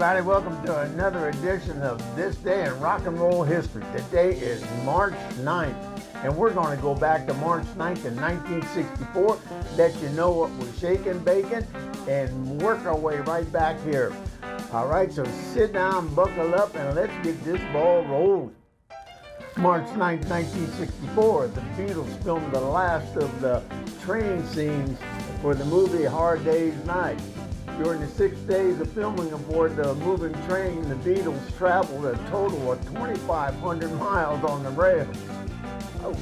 everybody. Welcome to another edition of This Day in Rock and Roll History. Today is March 9th, and we're going to go back to March 9th in 1964, let you know what we're shaking, baking, and work our way right back here. All right, so sit down, buckle up, and let's get this ball rolling. March 9th, 1964, the Beatles filmed the last of the train scenes for the movie Hard Day's Night. During the 6 days of filming aboard the moving train, the Beatles traveled a total of 2,500 miles on the rails. Oh.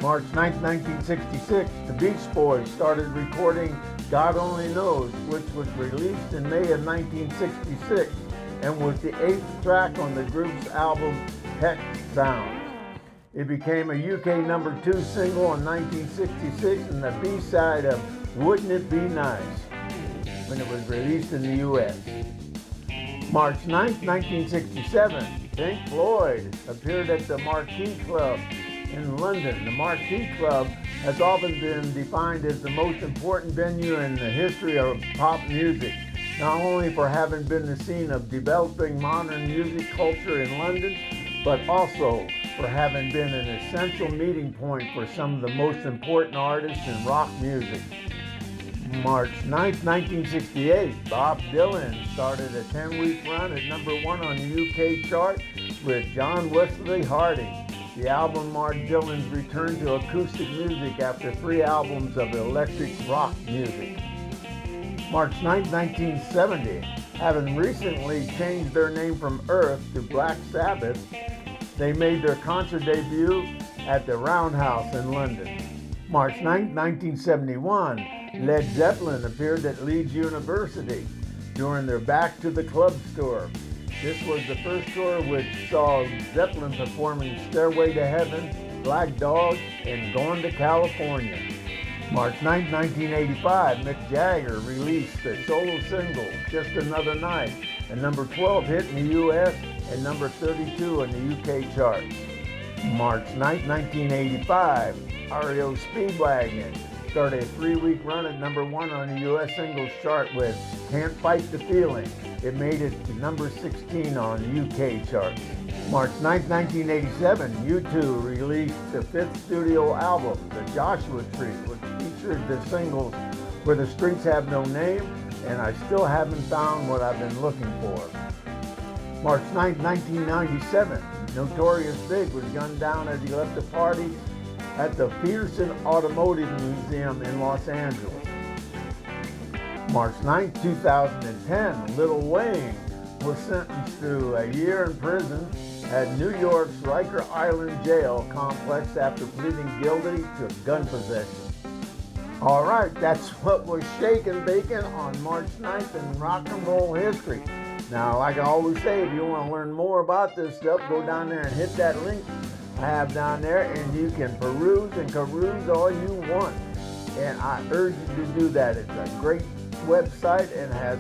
March 9, 1966, the Beach Boys started recording God Only Knows, which was released in May of 1966 and was the 8th track on the group's album Pet Sounds. It became a UK No.2 single in 1966 and the B-side of Wouldn't It Be Nice when it was released in the U.S. March 9th, 1967, Pink Floyd appeared at the Marquee Club in London. The Marquee Club has often been defined as the most important venue in the history of pop music, not only for having been the scene of developing modern music culture in London, but also for having been an essential meeting point for some of the most important artists in rock music. March 9th, 1968, Bob Dylan started a 10-week run at number 1 on the UK chart with John Wesley Harding. The album marked Dylan's return to acoustic music after 3 albums of electric rock music. March 9th, 1970, having recently changed their name from Earth to Black Sabbath, they made their concert debut at the Roundhouse in London. March 9th, 1971, Led Zeppelin appeared at Leeds University during their Back to the Clubs tour. This was the first tour which saw Zeppelin performing Stairway to Heaven, Black Dog, and Going to California. March 9, 1985, Mick Jagger released the solo single, Just Another Night, a number 12 hit in the US and number 32 in the UK charts. March 9, 1985, REO Speedwagon started a 3-week run at number 1 on the US singles chart with Can't Fight the Feeling. It made it to number 16 on the UK charts. March 9, 1987, U2 released the 5th studio album, The Joshua Tree, which featured the singles Where the Streets Have No Name and I Still Haven't Found What I've Been Looking For. March 9, 1997, Notorious Big was gunned down as he left a party at the Peterson Automotive Museum in Los Angeles. March 9, 2010, Lil Wayne was sentenced to a year in prison at New York's Riker Island Jail complex after pleading guilty to gun possession. All right, that's what we're shaking, baking on March 9th in rock and roll history. Now, like I always say, if you want to learn more about this stuff, go down there and hit that link I have down there, and you can peruse and carouse all you want. And I urge you to do that. It's a great website and has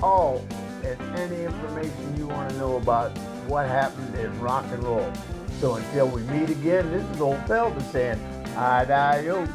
all and any information you want to know about what happened in rock and roll. So until we meet again, this is Old Felder saying adios.